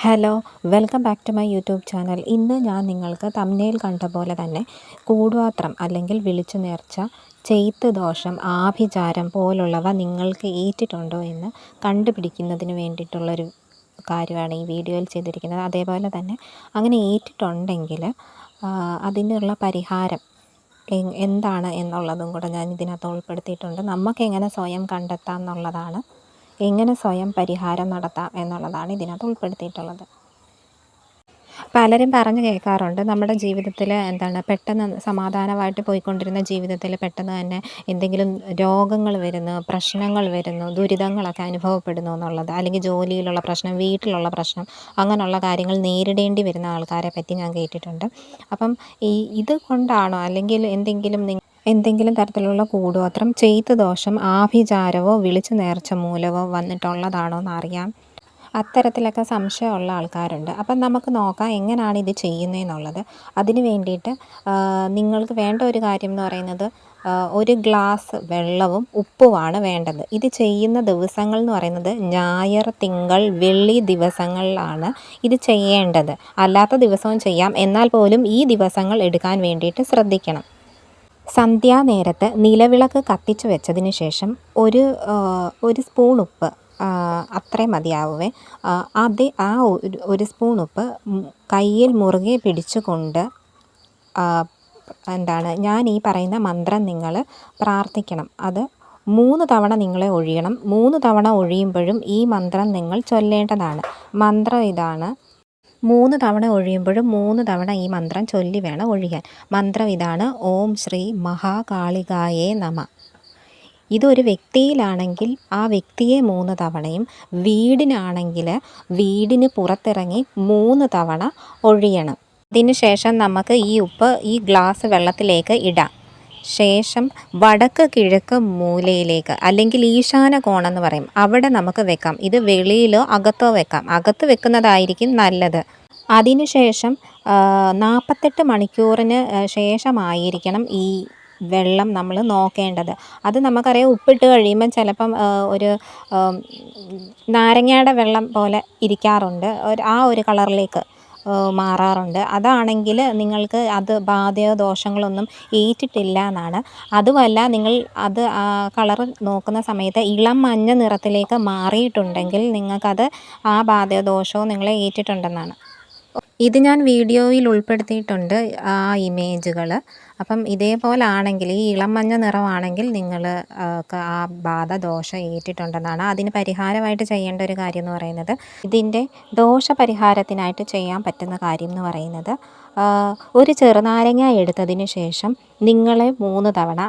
Hello, welcome back to my YouTube channel. ഇന്ന് ഞാൻ നിങ്ങൾക്ക് തംബ്നെയിൽ കണ്ട പോലെ തന്നെ കൂടോത്രം അല്ലെങ്കിൽ വിളിച്ചു നേർച്ച, ചെയ്ത്ത് ദോഷം, ആഭിചാരം പോലുള്ളവ നിങ്ങൾക്ക് ഏറ്റിട്ടുണ്ടോ എന്ന് കണ്ടുപിടിക്കുന്നതിന് വേണ്ടിയിട്ടുള്ളൊരു കാര്യമാണ് ഈ വീഡിയോയിൽ ചെയ്തിരിക്കുന്നത്. അതേപോലെ തന്നെ അങ്ങനെ ഏറ്റിട്ടുണ്ടെങ്കിൽ അതിനുള്ള പരിഹാരം എന്താണ് എന്നുള്ളതും കൂടെ ഞാൻ ഇതിനകത്ത് ഉൾപ്പെടുത്തിയിട്ടുണ്ട്. നമുക്കെങ്ങനെ സ്വയം കണ്ടെത്താം എന്നുള്ളതാണ്, എങ്ങനെ സ്വയം പരിഹാരം നടത്താം എന്നുള്ളതാണ് ഇതിനകത്ത് ഉൾപ്പെടുത്തിയിട്ടുള്ളത്. പലരും പറഞ്ഞു കേൾക്കാറുണ്ട്, നമ്മുടെ ജീവിതത്തിൽ പെട്ടെന്ന് സമാധാനമായിട്ട് പോയിക്കൊണ്ടിരുന്ന ജീവിതത്തിൽ പെട്ടെന്ന് തന്നെ എന്തെങ്കിലും രോഗങ്ങൾ വരുന്നു, പ്രശ്നങ്ങൾ വരുന്നു, ദുരിതങ്ങളൊക്കെ അനുഭവപ്പെടുന്നു എന്നുള്ളത്, അല്ലെങ്കിൽ ജോലിയിലുള്ള പ്രശ്നം, വീട്ടിലുള്ള പ്രശ്നം, അങ്ങനെയുള്ള കാര്യങ്ങൾ നേരിടേണ്ടി വരുന്ന ആൾക്കാരെ പറ്റി ഞാൻ കേട്ടിട്ടുണ്ട്. അപ്പം ഇത് കൊണ്ടാണോ അല്ലെങ്കിൽ എന്തെങ്കിലും തരത്തിലുള്ള കൂടോത്രം, ചെയ്ത്ത് ദോഷം, ആഭിചാരവോ വിളിച്ചു നേർച്ച മൂലമോ വന്നിട്ടുള്ളതാണോ എന്നറിയാം. അത്തരത്തിലൊക്കെ സംശയമുള്ള ആൾക്കാരുണ്ട്. അപ്പം നമുക്ക് നോക്കാം എങ്ങനെയാണ് ഇത് ചെയ്യുന്നതെന്നുള്ളത്. അതിന് വേണ്ടിയിട്ട് നിങ്ങൾക്ക് വേണ്ട ഒരു കാര്യം എന്ന് പറയുന്നത്, ഒരു ഗ്ലാസ് വെള്ളവും ഉപ്പുമാണ് വേണ്ടത്. ഇത് ചെയ്യുന്ന ദിവസങ്ങൾ എന്ന് പറയുന്നത് ഞായർ, തിങ്കൾ, വെള്ളി ദിവസങ്ങളിലാണ് ഇത് ചെയ്യേണ്ടത്. അല്ലാത്ത ദിവസവും ചെയ്യാം, എന്നാൽ പോലും ഈ ദിവസങ്ങൾ എടുക്കാൻ വേണ്ടിയിട്ട് ശ്രദ്ധിക്കണം. സന്ധ്യാനേരത്ത് നിലവിളക്ക് കത്തിച്ചു വെച്ചതിന് ശേഷം ഒരു സ്പൂൺ ഉപ്പ്, അത്രയും മതിയാവുമേ, ഒരു സ്പൂൺ ഉപ്പ് കയ്യിൽ മുറുകെ പിടിച്ചുകൊണ്ട് ഞാൻ ഈ പറയുന്ന മന്ത്രം നിങ്ങൾ പ്രാർത്ഥിക്കണം. അത് 3 തവണ നിങ്ങളെ ഒഴിയണം. 3 തവണ ഒഴിയുമ്പോഴും ഈ മന്ത്രം നിങ്ങൾ ചൊല്ലേണ്ടതാണ്. മന്ത്രം ഇതാണ്. 3 തവണ ഒഴിയുമ്പോഴും 3 തവണ ഈ മന്ത്രം ചൊല്ലി വേണം ഒഴിയാൻ. മന്ത്രം ഇതാണ്: ഓം ശ്രീ മഹാകാളികായേ നമഃ. ഇതൊരു വ്യക്തിയിലാണെങ്കിൽ ആ വ്യക്തിയെ 3 തവണയും, വീടിനാണെങ്കിൽ വീടിന് പുറത്തിറങ്ങി 3 തവണ ഒഴിയണം. അതിന് ശേഷം നമുക്ക് ഈ ഉപ്പ് ഈ ഗ്ലാസ് വെള്ളത്തിലേക്ക് ഇടാം. ശേഷം വടക്ക് കിഴക്ക് മൂലയിലേക്ക്, അല്ലെങ്കിൽ ഈശാന കോണെന്ന് പറയും, അവിടെ നമുക്ക് വെക്കാം. ഇത് വെളിയിലോ അകത്തോ വെക്കാം. അകത്ത് വെക്കുന്നതായിരിക്കും നല്ലത്. അതിനുശേഷം 48 മണിക്കൂറിന് ശേഷമായിരിക്കണം ഈ വെള്ളം നമ്മൾ നോക്കേണ്ടത്. അത് നമുക്കറിയാം, ഉപ്പിട്ട് കഴിയുമ്പം ചിലപ്പം ഒരു നാരങ്ങയുടെ വെള്ളം പോലെ ഇരിക്കാറുണ്ട്, ആ ഒരു കളറിലേക്ക് മാറാറുണ്ട്. അതാണെങ്കിൽ നിങ്ങൾക്ക് അത് ബാധയോ ദോഷങ്ങളൊന്നും ഏറ്റിട്ടില്ല എന്നാണ്. അതുമല്ല, നിങ്ങൾ അത് കളറ് നോക്കുന്ന സമയത്ത് ഇളം മഞ്ഞ നിറത്തിലേക്ക് മാറിയിട്ടുണ്ടെങ്കിൽ നിങ്ങൾക്കത് ആ ബാധയോ ദോഷമോ നിങ്ങളെ ഏറ്റിട്ടുണ്ടെന്നാണ്. ഇത് ഞാൻ വീഡിയോയിൽ ഉൾപ്പെടുത്തിയിട്ടുണ്ട്, ആ ഇമേജുകൾ. അപ്പം ഇതേപോലെ ആണെങ്കിൽ, ഈ ഇളം മഞ്ഞ നിറമാണെങ്കിൽ നിങ്ങൾ ആ ബാധ ദോഷം ഏറ്റിട്ടുണ്ടെന്നാണ്. അതിന് പരിഹാരമായിട്ട് ചെയ്യേണ്ട ഒരു കാര്യം എന്ന് പറയുന്നത്, ഇതിൻ്റെ ദോഷപരിഹാരത്തിനായിട്ട് ചെയ്യാൻ പറ്റുന്ന കാര്യം എന്ന് പറയുന്നത്, ഒരു ചെറുനാരങ്ങ എടുത്തതിന് ശേഷം നിങ്ങളെ 3 തവണ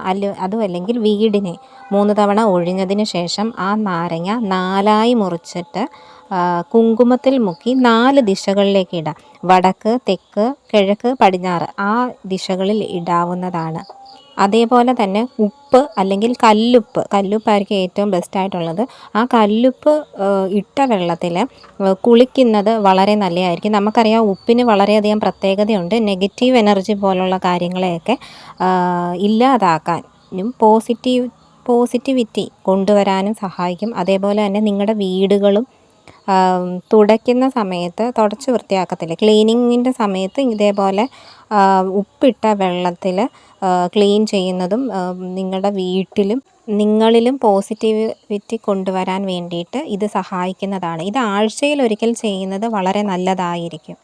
അതുമല്ലെങ്കിൽ വീടിനെ 3 തവണ ഒഴിഞ്ഞതിന് ശേഷം ആ നാരങ്ങ 4ആയി മുറിച്ചിട്ട് കുങ്കുമത്തിൽ മുക്കി 4 ദിശകളിലേക്ക് ഇടാം. വടക്ക്, തെക്ക്, കിഴക്ക്, പടിഞ്ഞാറ്, ആ ദിശകളിൽ ഇടാവുന്നതാണ്. അതേപോലെ തന്നെ ഉപ്പ് അല്ലെങ്കിൽ കല്ലുപ്പായിരിക്കും ഏറ്റവും ബെസ്റ്റായിട്ടുള്ളത്. ആ കല്ലുപ്പ് ഇട്ട വെള്ളത്തിൽ കുളിക്കുന്നത് വളരെ നല്ലതായിരിക്കും. നമുക്കറിയാം, ഉപ്പിന് വളരെയധികം പ്രത്യേകതയുണ്ട്. നെഗറ്റീവ് എനർജി പോലുള്ള കാര്യങ്ങളെയൊക്കെ ഇല്ലാതാക്കാനും പോസിറ്റിവിറ്റി കൊണ്ടുവരാനും സഹായിക്കും. അതേപോലെ തന്നെ നിങ്ങളുടെ വീടുകളും തുടയ്ക്കുന്ന സമയത്ത്, തുടച്ച് വൃത്തിയാക്കത്തില്ലേ, ക്ലീനിങ്ങിൻ്റെ സമയത്ത് ഇതേപോലെ ഉപ്പിട്ട വെള്ളത്തിൽ ക്ലീൻ ചെയ്യുന്നതും നിങ്ങളുടെ നിങ്ങളിലും പോസിറ്റിവിറ്റി കൊണ്ടുവരാൻ വേണ്ടിയിട്ട് ഇത് സഹായിക്കുന്നതാണ്. ഇത് ആഴ്ചയിൽ ഒരിക്കൽ ചെയ്യുന്നത് വളരെ നല്ലതായിരിക്കും.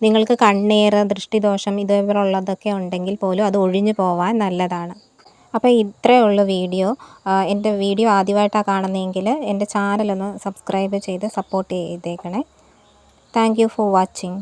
നിങ്ങൾക്ക് കണ്ണേറ്, ദൃഷ്ടിദോഷം ഇതേപോലുള്ളതൊക്കെ ഉണ്ടെങ്കിൽ പോലും അത് ഒഴിഞ്ഞു പോവാൻ നല്ലതാണ്. അപ്പോൾ ഇത്രയേ ഉള്ളൂ വീഡിയോ. എൻ്റെ വീഡിയോ ആദ്യമായിട്ടാണ് കാണുന്നതെങ്കിൽ എൻ്റെ ചാനലൊന്ന് സബ്സ്ക്രൈബ് ചെയ്ത് സപ്പോർട്ട് ചെയ്തേക്കണേ. Thank you for watching.